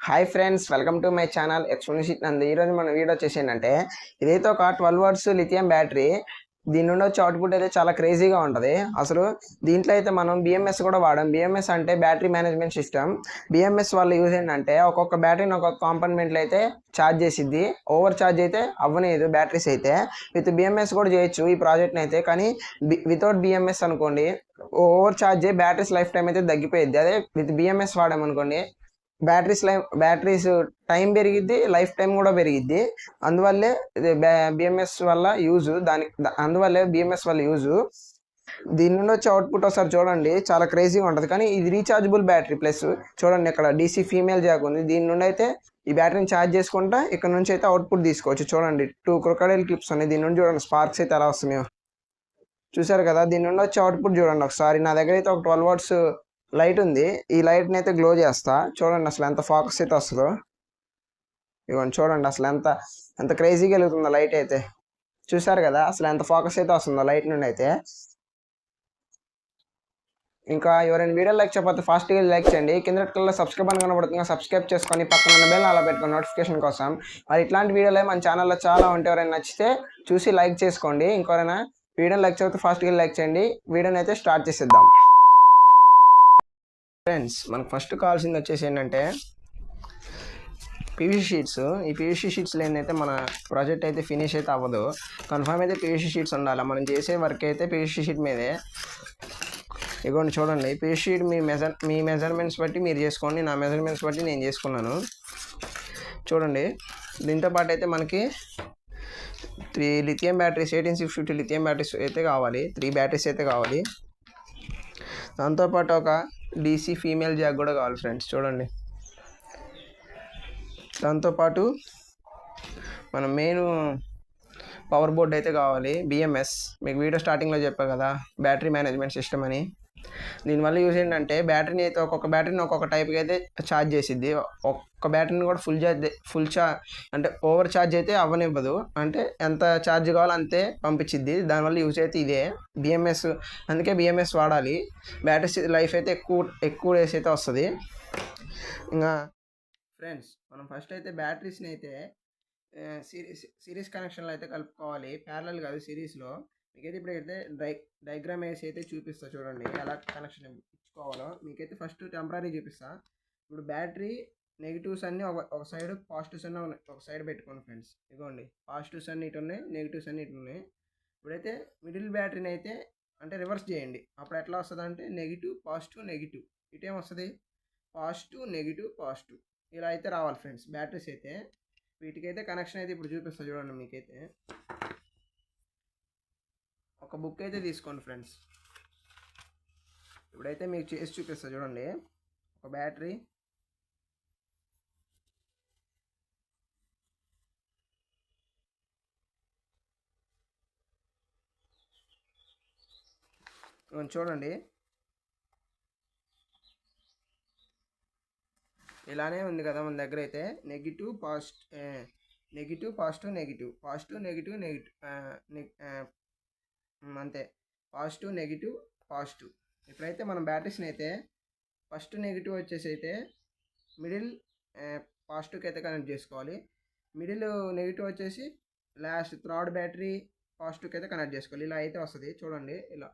Hi friends, welcome to my channel explanation Nandi. ఈరోజు మన video వచ్చేసి ఏంటంటే, ఇదైతే ఒక 12 వాట్స్ లిథియం బ్యాటరీ. దీని నుండి వచ్చే అవుట్పుట్ అయితే చాలా క్రేజీగా ఉంటుంది. అసలు దీంట్లో అయితే మనం బిఎంఎస్ కూడా వాడాం. బిఎంఎస్ అంటే బ్యాటరీ మేనేజ్మెంట్ సిస్టమ్. బిఎంఎస్ వల్ల యూజ్ ఏంటంటే, ఒక్కొక్క బ్యాటరీని ఒక్కొక్క కాంపోనెంట్లు అయితే ఛార్జ్ చేసిద్ది. ఓవర్ ఛార్జ్ అయితే అవ్వలేదు బ్యాటరీస్ అయితే. విత్ బిఎంఎస్ కూడా చేయొచ్చు ఈ ప్రాజెక్ట్ని అయితే. కానీ వితౌట్ బిఎంఎస్ అనుకోండి, ఓవర్ ఛార్జ్ అయ్యి బ్యాటరీస్ లైఫ్ టైం అయితే తగ్గిపోయింది. అదే విత్ బిఎంఎస్ వాడామనుకోండి, బ్యాటరీస్ టైం పెరిగిద్ది, లైఫ్ టైం కూడా పెరిగిద్ది. అందువల్లే ఇది బిఎంఎస్ వల్ల యూజ్ అందువల్లే బిఎంఎస్ వల్ల యూజ్. దీని నుండి వచ్చే అవుట్పుట్ ఒకసారి చూడండి, చాలా క్రేజీగా ఉంటుంది. కానీ ఇది రీఛార్జబుల్ బ్యాటరీ. ప్లస్ చూడండి, ఇక్కడ డీసీ ఫీమేల్ జాక్ ఉంది. దీని నుండి అయితే ఈ బ్యాటరీని ఛార్జ్ చేసుకుంటా ఇక్కడ నుంచి అయితే అవుట్పుట్ తీసుకోవచ్చు. చూడండి, 2 క్రొకడైల్ క్లిప్స్ ఉన్నాయి. దీని నుండి చూడండి స్పార్క్స్ అయితే ఎలా వస్తున్నాయో చూసారు కదా. దీని నుండి వచ్చే అవుట్పుట్ చూడండి ఒకసారి. నా దగ్గర అయితే ఒక 12 వాట్స్ లైట్ ఉంది. ఈ లైట్ని అయితే గ్లో చేస్తా. చూడండి అసలు ఎంత ఫోకస్ అయితే వస్తుందో. ఇవ్వండి చూడండి అసలు ఎంత ఎంత క్రేజీగా వెలుగుతుందో లైట్ అయితే. చూసారు కదా అసలు ఎంత ఫోకస్ అయితే వస్తుందో లైట్ నుండి అయితే. ఇంకా ఎవరైనా వీడియో లైక్ చేయకపోతే ఫాస్ట్గా లైక్ చేయండి. కింద కల్లా సబ్స్క్రైబ్ అని కనబడుతుంది, సబ్స్క్రైబ్ చేసుకొని పక్కన ఉన్న బెల్ అలా పెట్టుకోండి నోటిఫికేషన్ కోసం. మరి ఇట్లాంటి వీడియోలు మన ఛానల్లో చాలా ఉంటాయి. ఎవరైనా నచ్చితే చూసి లైక్ చేసుకోండి. ఇంకెవరైనా వీడియో లైక్ చేయకపోతే ఫాస్ట్గా లైక్ చేయండి. వీడియోని అయితే స్టార్ట్ చేసేద్దాం. ఫ్రెండ్స్, మనకు ఫస్ట్ కావాల్సింది వచ్చేసి ఏంటంటే పీవీసీ షీట్స్. ఈ పీవీసీ షీట్స్ లేనైతే మన ప్రాజెక్ట్ అయితే ఫినిష్ అయితే అవ్వదు. కన్ఫర్మ్ అయితే పీవీసీ షీట్స్ ఉండాలి. మనం చేసే వర్క్ అయితే పీవీసీ షీట్ మీదే. ఇదిగోండి చూడండి, పీవీసీ షీట్ మీ మెజర్మెంట్స్ బట్టి మీరు చేసుకోండి. నా మెజర్మెంట్స్ బట్టి నేను చేసుకున్నాను. చూడండి, దీంతో పాటు అయితే మనకి 3 లిథియం బ్యాటరీస్, 18650 లిథియం బ్యాటరీస్ అయితే కావాలి. 3 బ్యాటరీస్ అయితే కావాలి. దాంతోపాటు ఒక డీసీ ఫీమేల్ జాక్ కూడా కావాలి ఫ్రెండ్స్. చూడండి, దాంతోపాటు మన మెయిన్ పవర్ బోర్డ్ అయితే కావాలి. బిఎంఎస్ మీకు వీడియో స్టార్టింగ్లో చెప్పా కదా, బ్యాటరీ మేనేజ్మెంట్ సిస్టమ్ అని. దీనివల్ల యూజ్ ఏంటంటే, బ్యాటరీని అయితే ఒక్కొక్క బ్యాటరీని ఒక్కొక్క టైప్కి అయితే ఛార్జ్ చేసిద్ది. ఒక్క బ్యాటరీని కూడా ఫుల్ అంటే ఓవర్ ఛార్జ్ అయితే అవ్వనివ్వదు. అంటే ఎంత ఛార్జ్ కావాలో అంతే పంపించిద్ది. దానివల్ల యూజ్ అయితే ఇదే బిఎంఎస్. అందుకే బిఎంఎస్ వాడాలి. బ్యాటరీ లైఫ్ అయితే ఎక్కువ డేస్ అయితే వస్తుంది. ఇంకా ఫ్రెండ్స్, మనం ఫస్ట్ అయితే బ్యాటరీస్ని అయితే సిరీస్ కనెక్షన్లో అయితే కలుపుకోవాలి. ప్యారలల్ కాదు, సిరీస్లో. మీకైతే ఇప్పుడైతే డయాగ్రామ్ వేసి అయితే చూపిస్తా. చూడండి ఎలా కనెక్షన్ ఇచ్చుకోవాలో. మీకైతే ఫస్ట్ టెంపరీ చూపిస్తా. ఇప్పుడు బ్యాటరీ నెగిటివ్స్ అన్నీ ఒక సైడ్, పాజిటివ్స్ అన్నీ ఒక సైడ్ పెట్టుకోండి ఫ్రెండ్స్. ఇదిగోండి, పాజిటివ్స్ అన్నీ ఇటు ఉన్నాయి, నెగిటివ్స్ అన్నీ ఇటు ఉన్నాయి. ఇప్పుడైతే మిడిల్ బ్యాటరీని అయితే అంటే రివర్స్ చేయండి. అప్పుడు ఎట్లా వస్తుంది అంటే నెగిటివ్ పాజిటివ్ నెగిటివ్. ఇటేం వస్తుంది, పాజిటివ్ నెగిటివ్ పాజిటివ్. ఇలా అయితే రావాలి ఫ్రెండ్స్ బ్యాటరీస్ అయితే. వీటికైతే కనెక్షన్ అయితే ఇప్పుడు చూపిస్తా చూడండి. మీకైతే ఒక బుక్ అయితే తీసుకోండి ఫ్రెండ్స్. ఇప్పుడైతే మీకు చేసి చూపిస్తా చూడండి. ఒక బ్యాటరీ, చూడండి ఇలానే ఉంది కదా మన దగ్గర అయితే. నెగిటివ్ పాజిటివ్ నెగిటివ్ అంతే. Positive negative positive. ఇప్పుడైతే మనం బ్యాటరీస్ని అయితే ఫస్ట్ నెగిటివ్ వచ్చేసి అయితే మిడిల్ పాజిటివ్కి అయితే కనెక్ట్ చేసుకోవాలి. మిడిల్ నెగిటివ్ వచ్చేసి లాస్ట్ థర్డ్ బ్యాటరీ పాజిటివ్కి అయితే కనెక్ట్ చేసుకోవాలి. ఇలా అయితే వస్తుంది చూడండి ఇలా.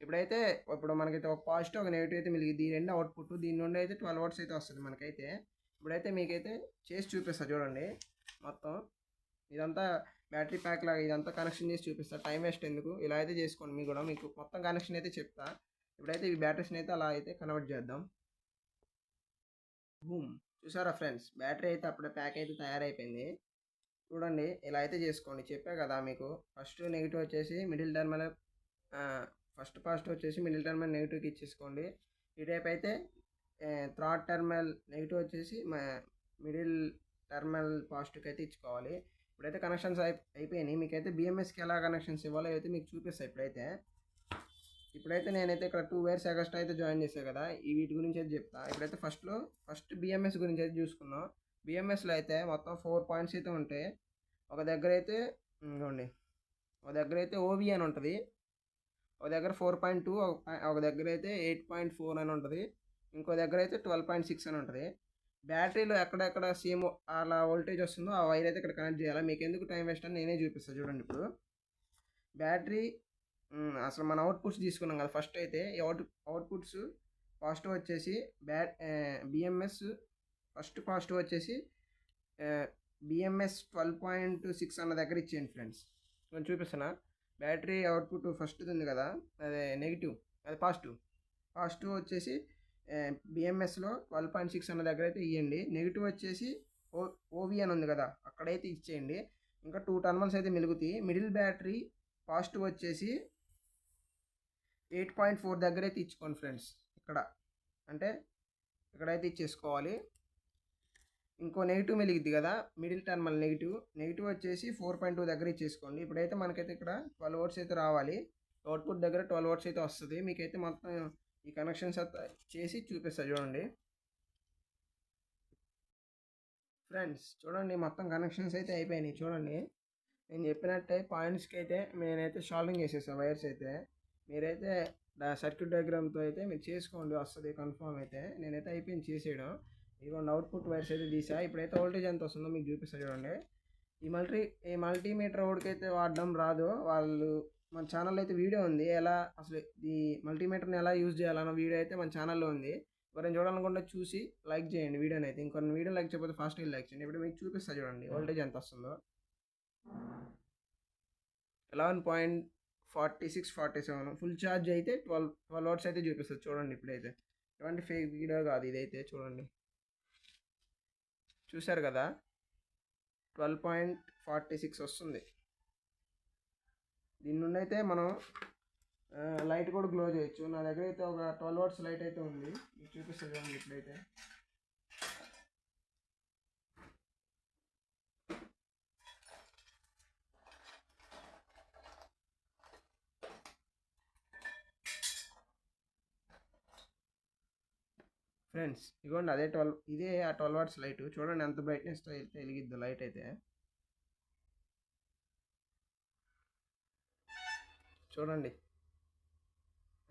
ఇప్పుడు మనకైతే ఒక పాజిటివ్ ఒక నెగిటివ్ అయితే మిగిలింది. దీని రెండు అవుట్పుట్. దీని నుండి అయితే 12 వాట్స్ అయితే వస్తుంది మనకైతే. ఇప్పుడైతే మీకైతే చేసి చూపిస్తా చూడండి. మొత్తం ఇదంతా బ్యాటరీ ప్యాక్ లాగా ఇదంతా కనెక్షన్ చేసి చూపిస్తా. టైం వేస్ట్ ఎందుకు, ఇలా అయితే చేసుకోండి. మీకు మొత్తం కనెక్షన్ అయితే చెప్తా. ఇప్పుడైతే ఈ బ్యాటరీస్ని అయితే అలా అయితే కన్వర్ట్ చేద్దాం. బూమ్, చూసారా ఫ్రెండ్స్, బ్యాటరీ అయితే అప్పుడే ప్యాక్ అయితే తయారైపోయింది. చూడండి ఇలా అయితే చేసుకోండి. చెప్పా కదా మీకు, ఫస్ట్ నెగిటివ్ వచ్చేసి మిడిల్ టర్మినల్, ఫస్ట్ పాజిటివ్ వచ్చేసి మిడిల్ టర్మినల్ నెగిటివ్కి ఇచ్చేసుకోండి. ఈ టైప్ అయితే థర్డ్ టర్మినల్ నెగిటివ్ వచ్చేసి మిడిల్ టర్మినల్ పాజిటివ్కి అయితే ఇచ్చుకోవాలి. ఇప్పుడైతే కనెక్షన్స్ అయిపోయినాయి. మీకైతే బిఎంఎస్కి ఎలా కనెక్షన్స్ ఇవ్వాలో అయితే మీకు చూపిస్తాయి. ఇప్పుడైతే నేనైతే ఇక్కడ 2 వైర్స్ ఎక్స్ట్రా అయితే జాయిన్ చేశాను కదా, ఈ వీటి గురించి అయితే చెప్తా. ఇప్పుడైతే ఫస్ట్ బిఎంఎస్ గురించి అయితే చూసుకుందాం. బిఎంఎస్లో అయితే మొత్తం 4 పాయింట్స్ అయితే ఉంటాయి. ఒక దగ్గర అయితే ఇదిగోండి, ఒక దగ్గర అయితే ఓవి అని ఉంటుంది, ఒక దగ్గర 4.2, ఒక దగ్గర అయితే 8.4 అని ఉంటుంది, ఇంకో దగ్గర అయితే 12.6 అని ఉంటుంది. బ్యాటరీలో ఎక్కడెక్కడ సేమ్ అలా వోల్టేజ్ వస్తుందో ఆ వైర్ అయితే ఇక్కడ కనెక్ట్ చేయాలి. మీకు ఎందుకు టైం వేస్ట్ అని నేనే చూపిస్తాను చూడండి. ఇప్పుడు బ్యాటరీ అసలు మన అవుట్పుట్స్ తీసుకున్నాం కదా. ఫస్ట్ అయితే ఈ అవుట్పుట్స్ పాజిటివ్ వచ్చేసి బిఎంఎస్ ఫస్ట్ పాజిటివ్ వచ్చేసి బిఎంఎస్ 12.6 అన్న దగ్గర ఇచ్చేయండి ఫ్రెండ్స్. నేను చూపిస్తున్నా. బ్యాటరీ అవుట్పుట్ ఫస్ట్ ఉంది కదా, అదే నెగిటివ్, అది పాజిటివ్ వచ్చేసి బిఎంఎస్లో 12.6 అన్న దగ్గర అయితే ఇవ్వండి. నెగిటివ్ వచ్చేసి ఓవి అని ఉంది కదా, అక్కడైతే ఇచ్చేయండి. ఇంకా 2 టర్మినల్స్ అయితే మెలుగుతాయి. మిడిల్ బ్యాటరీ పాజిటివ్ వచ్చేసి 8.4 దగ్గర అయితే ఇచ్చుకోండి ఫ్రెండ్స్. ఇక్కడ అంటే ఇక్కడైతే ఇచ్చేసుకోవాలి. ఇంకో నెగిటివ్ మెలిగిద్ది కదా, మిడిల్ టర్మినల్ నెగిటివ్ వచ్చేసి 4.2 దగ్గర ఇచ్చేసుకోండి. ఇప్పుడైతే మనకైతే ఇక్కడ 12 వాట్స్ అయితే రావాలి. అవుట్పుట్ దగ్గర 12 వాట్స్ అయితే వస్తుంది. మీకైతే మొత్తం ఈ కనెక్షన్స్ చేసి చూపిస్తా చూడండి ఫ్రెండ్స్. చూడండి మొత్తం కనెక్షన్స్ అయితే అయిపోయినాయి. చూడండి నేను చెప్పినట్టే పాయింట్స్కి అయితే నేనైతే షాల్వింగ్ చేసేసాను వైర్స్ అయితే. మీరైతే సర్క్యూట్ డయాగ్రామ్తో అయితే మీరు చేసుకోండి, వస్తుంది కన్ఫర్మ్ అయితే. నేనైతే అయిపోయింది చేసేయడం. ఇదిగోండి అవుట్పుట్ వైర్స్ అయితే తీసా. ఇప్పుడైతే వోల్టేజ్ ఎంత వస్తుందో మీకు చూపిస్తా చూడండి. ఈ మల్టీమీటర్ ఓడికైతే వాడడం రాదు. వాళ్ళు మన ఛానల్లో అయితే వీడియో ఉంది, ఎలా అసలు ఈ మల్టీమీటర్ని ఎలా యూజ్ చేయాలన్న వీడియో అయితే మన ఛానల్లో ఉంది. ఎవరైనా చూడాలనుకుంటే చూసి లైక్ చేయండి వీడియోని అయితే. ఇంకొన్ని వీడియో లైక్ చేయకపోతే ఫాస్ట్గా లైక్ చేయండి. ఇప్పుడు మీకు చూపిస్తా చూడండి వోల్టేజ్ ఎంత వస్తుందో. 11.46-47 ఫుల్ ఛార్జ్ అయితే 12 వాట్స్ అయితే చూపిస్తుంది చూడండి. ఇప్పుడైతే ఎటువంటి ఫేక్ వీడియో కాదు ఇదైతే. చూడండి చూసారు కదా, 12.46 వస్తుంది. దీని నుండి అయితే మనం లైట్ కూడా గ్లో చేయొచ్చు. నా దగ్గర అయితే ఒక 12 వాట్స్ లైట్ అయితే ఉంది, మీకు చూపిస్తుంది చూడండి ఇప్పుడైతే. ఫ్రెండ్స్ ఇదిగోండి ఇదే ఆ 12 వాట్స్ లైట్. చూడండి ఎంత బ్రైట్నెస్తో అయితే వెలిగిద్దు లైట్ అయితే. చూడండి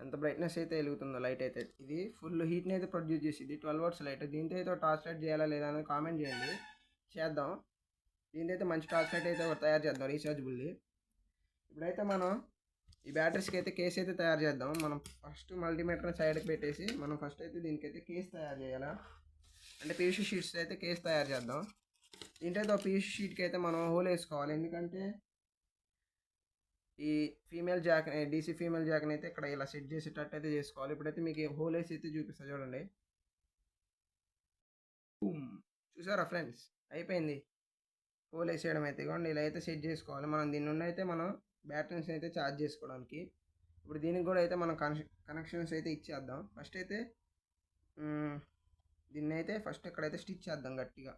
ఎంత బ్రైట్నెస్ అయితే వెలుగుతుందో లైట్ అయితే. ఇది ఫుల్ హీట్ని అయితే ప్రొడ్యూస్ చేసింది 12 వాట్స్ లైట్. దీంతో అయితే టార్చ్ లైట్ చేయాలా లేదా అని కామెంట్ చేయండి, చేద్దాం. దీంతో అయితే మంచి టార్చ్ లైట్ అయితే తయారు చేద్దాం రీఛార్జబుల్ది. ఇప్పుడైతే మనం ఈ బ్యాటరీస్కి అయితే కేస్ అయితే తయారు చేద్దాం. మనం ఫస్ట్ మల్టీమీటర్ సైడ్కి పెట్టేసి మనం ఫస్ట్ అయితే దీనికైతే కేస్ తయారు చేయాలా, అంటే పీవీసీ షీట్స్ అయితే కేస్ తయారు చేద్దాం. దీంట్లో అయితే పీవీసీ షీట్కి అయితే మనం హోల్ వేసుకోవాలి. ఎందుకంటే ఈ డీసీ ఫీమేల్ జాక్ని అయితే ఇక్కడ ఇలా సెట్ చేసేటట్టు అయితే చేసుకోవాలి. ఇప్పుడైతే మీకు హోల్ వేసి అయితే చూపిస్తా చూడండి. చూసారా ఫ్రెండ్స్, అయిపోయింది హోల్ వేసేయడం అయితే. ఇవ్వండి ఇలా అయితే సెట్ చేసుకోవాలి. మనం దీని నుండి అయితే మనం బ్యాటరీస్ అయితే ఛార్జ్ చేసుకోవడానికి. ఇప్పుడు దీనికి కూడా అయితే మనం కనెక్షన్స్ అయితే ఇచ్చేద్దాం. ఫస్ట్ అయితే దీన్ని అయితే ఫస్ట్ ఇక్కడైతే స్టిచ్ చేద్దాం గట్టిగా.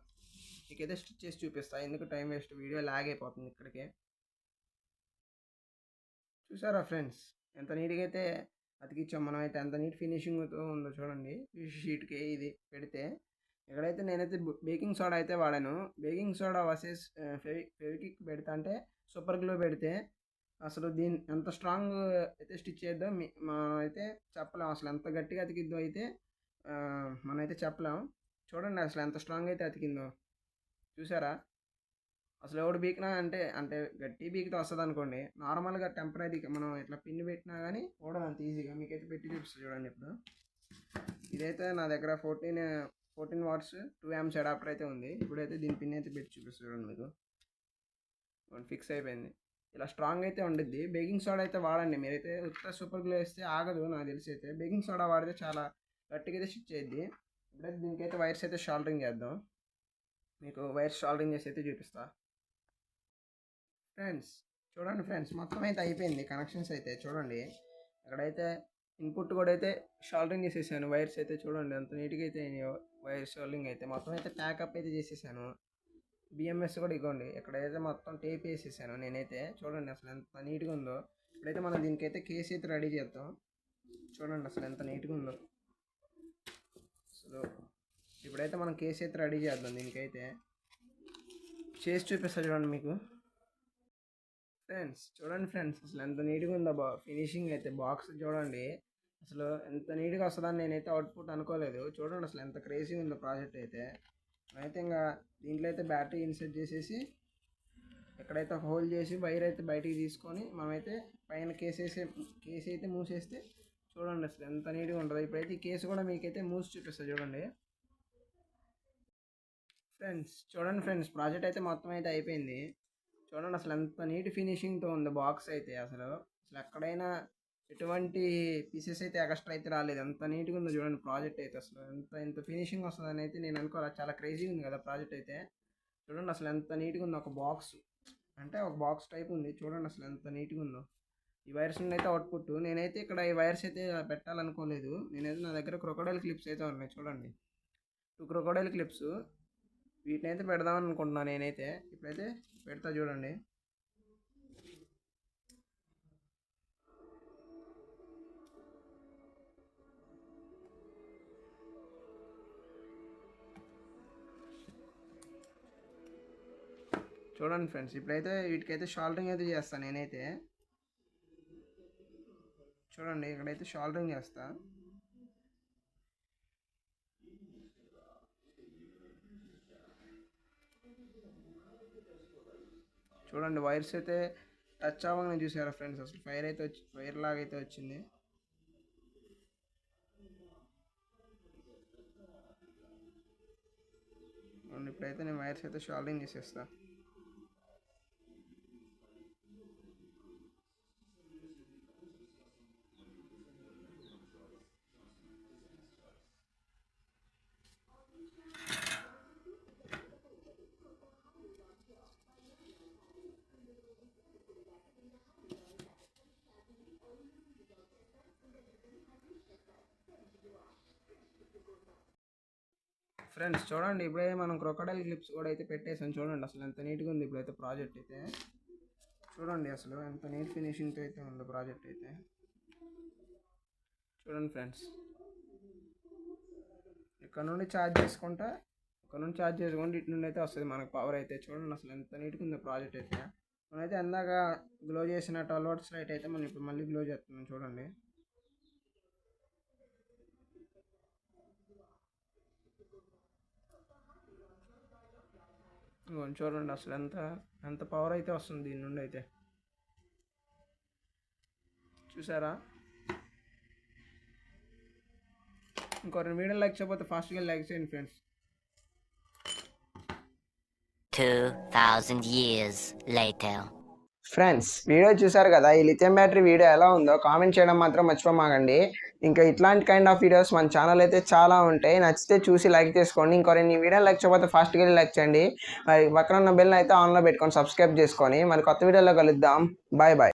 మీకైతే స్టిచ్ చేసి చూపిస్తా, ఎందుకు టైం వేస్ట్, వీడియో లాగ్ అయిపోతుంది ఇక్కడికే. చూసారా ఫ్రెండ్స్ ఎంత నీట్గా అయితే అతికిచ్చాం మనం అయితే, ఎంత నీట్ ఫినిషింగ్తో ఉందో చూడండి. పీవీసీ షీట్కి ఇది పెడితే ఇక్కడైతే నేనైతే బేకింగ్ సోడా అయితే వాడాను. బేకింగ్ సోడా వర్సెస్ ఫెవిక్విక్ పెడతా అంటే సూపర్ గ్లూ పెడితే అసలు ఎంత స్ట్రాంగ్ అయితే స్టిచ్ చేద్దాం మనం అయితే చెప్పలేం. అసలు ఎంత గట్టిగా అతికిద్దో అయితే మనమైతే చెప్పలేం. చూడండి అసలు ఎంత స్ట్రాంగ్ అయితే అతికిందో. చూసారా అసలు ఎవడు బీకినా అంటే గట్టి బీకితే వస్తుంది అనుకోండి. నార్మల్గా టెంపరీ మనం ఇట్లా పిన్ పెట్టినా కానీ ఓడదు అంత ఈజీగా. మీకైతే పెట్టి చూపిస్తుంది చూడండి. ఇప్పుడు ఇదైతే నా దగ్గర 14 వాట్స్ 2 amps అడాప్టర్ అయితే ఉంది. ఇప్పుడైతే దీని పిన్ అయితే పెట్టి చూపిస్తుంది చూడండి. మీకు ఫిక్స్ అయిపోయింది. ఇలా స్ట్రాంగ్ అయితే ఉండిద్ది. బేకింగ్ సోడా అయితే వాడండి మీరైతే. ఉత్త సూపర్ గ్లూ వేస్తే ఆగదు నాకు తెలిసి అయితే. బేకింగ్ సోడా వాడితే చాలా గట్టిగా అయితే స్టిచ్ అయ్యిద్ది. ఇప్పుడైతే దీనికైతే వైర్స్ అయితే షాల్డరింగ్ చేద్దాం. మీకు వైర్స్ షాల్డరింగ్ చేసి అయితే చూపిస్తా ఫ్రెండ్స్. చూడండి ఫ్రెండ్స్ మొత్తం అయితే అయిపోయింది కనెక్షన్స్ అయితే. చూడండి అక్కడైతే ఇన్పుట్ కూడా అయితే షాల్డరింగ్ చేసేసాను. వైర్స్ అయితే చూడండి ఎంత నీట్గా అయితే వైర్ షాల్డరింగ్ అయితే మొత్తం అయితే ప్యాకప్ అయితే చేసేసాను. బిఎంఎస్ కూడా ఇవ్వండి ఇక్కడైతే మొత్తం టేప్ వేసేసాను నేనైతే. చూడండి అసలు ఎంత నీట్గా ఉందో. ఇప్పుడైతే మనం దీనికైతే కేస్ అయితే రెడీ చేద్దాం. చూడండి అసలు ఎంత నీట్గా ఉందో అసలు. ఇప్పుడైతే మనం కేస్ అయితే రెడీ చేద్దాం. దీనికైతే చేసి చూపిస్తా చూడండి మీకు ఫ్రెండ్స్. చూడండి ఫ్రెండ్స్ అసలు ఎంత నీట్గా ఉందో ఫినిషింగ్ అయితే. బాక్స్ చూడండి అసలు ఎంత నీట్గా వస్తుందని నేనైతే అవుట్పుట్ అనుకోలేదు. చూడండి అసలు ఎంత క్రేజీ ఉందో ప్రాజెక్ట్ అయితే. అయితే ఇంకా దీంట్లో అయితే బ్యాటరీ ఇన్సర్ట్ చేసేసి ఎక్కడైతే ఒక హోల్ చేసి వైర్ అయితే బయటికి తీసుకొని మనమైతే పైన కేస్ అయితే మూసేస్తే చూడండి అసలు ఎంత నీట్గా ఉంటుందో. ఇప్పుడైతే ఈ కేసు కూడా మీకైతే మూసి చూపిస్తుంది చూడండి ఫ్రెండ్స్. చూడండి ఫ్రెండ్స్, ప్రాజెక్ట్ అయితే మొత్తం అయితే అయిపోయింది. చూడండి అసలు ఎంత నీట్ ఫినిషింగ్తో ఉంది బాక్స్ అయితే. అసలు ఎక్కడైనా ఎటువంటి పీసెస్ అయితే ఎక్స్ట్రా అయితే రాలేదు. ఎంత నీట్గా ఉందో చూడండి ప్రాజెక్ట్ అయితే. అసలు ఎంత ఫినిషింగ్ వస్తుందని అయితే నేను అనుకోవాలి. చాలా క్రేజీగా ఉంది కదా ప్రాజెక్ట్ అయితే. చూడండి అసలు ఎంత నీట్గా ఉందో. ఒక బాక్స్ అంటే ఒక బాక్స్ టైప్ ఉంది. చూడండి అసలు ఎంత నీట్గా ఉందో. ఈ వైర్స్ నుండి అయితే అవుట్పుట్. నేనైతే ఇక్కడ ఈ వైర్స్ అయితే పెట్టాలనుకోలేదు. నేనైతే నా దగ్గర క్రొకోడైల్ క్లిప్స్ అయితే ఉన్నాయి చూడండి. 2 క్రొకోడైల్ క్లిప్స్, వీటిని అయితే పెడదామని అనుకుంటున్నాను నేనైతే. ఇప్పుడైతే పెడతా చూడండి. చూడండి ఫ్రెండ్స్, ఇప్పుడైతే వీటికైతే షాల్డరింగ్ అయితే చేస్తాను నేనైతే. చూడండి ఇక్కడైతే షాల్డరింగ్ చేస్తా. చూడండి వైర్స్ అయితే టచ్ అవ్వగానే చూసారా ఫ్రెండ్స్, అసలు ఫైర్ లాగా అయితే వచ్చింది. ఇప్పుడైతే నేను వైర్స్ అయితే షాల్డరింగ్ చేసేస్తా. ఫ్రెండ్స్ చూడండి, ఇప్పుడే మనం క్రొకోడైల్ క్లిప్స్ కూడా అయితే పెట్టేసాం. చూడండి అసలు ఎంత నీట్గా ఉంది ఇప్పుడైతే ప్రాజెక్ట్ అయితే. చూడండి అసలు ఎంత నీట్ ఫినిషింగ్తో అయితే ఉంది ప్రాజెక్ట్ అయితే. చూడండి ఫ్రెండ్స్, ఇక్కడ నుండి ఛార్జ్ చేసుకుంటే ఇటు నుండి అయితే వస్తుంది మనకు పవర్ అయితే. చూడండి అసలు ఎంత నీట్గా ఉంది ప్రాజెక్ట్ అయితే. మనమైతే అందాక గ్లో చేసిన 12 వాట్స్ లైట్ అయితే మనం ఇప్పుడు మళ్ళీ గ్లో చేస్తున్నాం చూడండి. చూడండి అసలు ఎంత పవర్ అయితే వస్తుంది దీని నుండి అయితే. చూసారా? ఇంకో 2 వీడియోలు లైక్ చేయకపోతే ఫాస్ట్గా లైక్ చేయండి friends. 2000 years later. Friends video చూసారు కదా. ఈ లిథియం బ్యాటరీ వీడియో ఎలా ఉందో కామెంట్ చేయడం మాత్రం మర్చిపోమాకండి. ఇంకా ఇట్లాంటి కైండ్ ఆఫ్ వీడియోస్ మన ఛానల్ అయితే చాలా ఉంటాయి. నచ్చితే చూసి లైక్ చేసుకోండి. ఇంకో 2 వీడియోలు లైక్ చేయకపోతే ఫాస్ట్గా లైక్ చేయండి. మరి పక్కన ఉన్న బెల్ అయితే ఆన్లో పెట్టుకొని సబ్స్క్రైబ్ చేసుకొని మరి కొత్త వీడియోలో కలుద్దాం. Bye bye.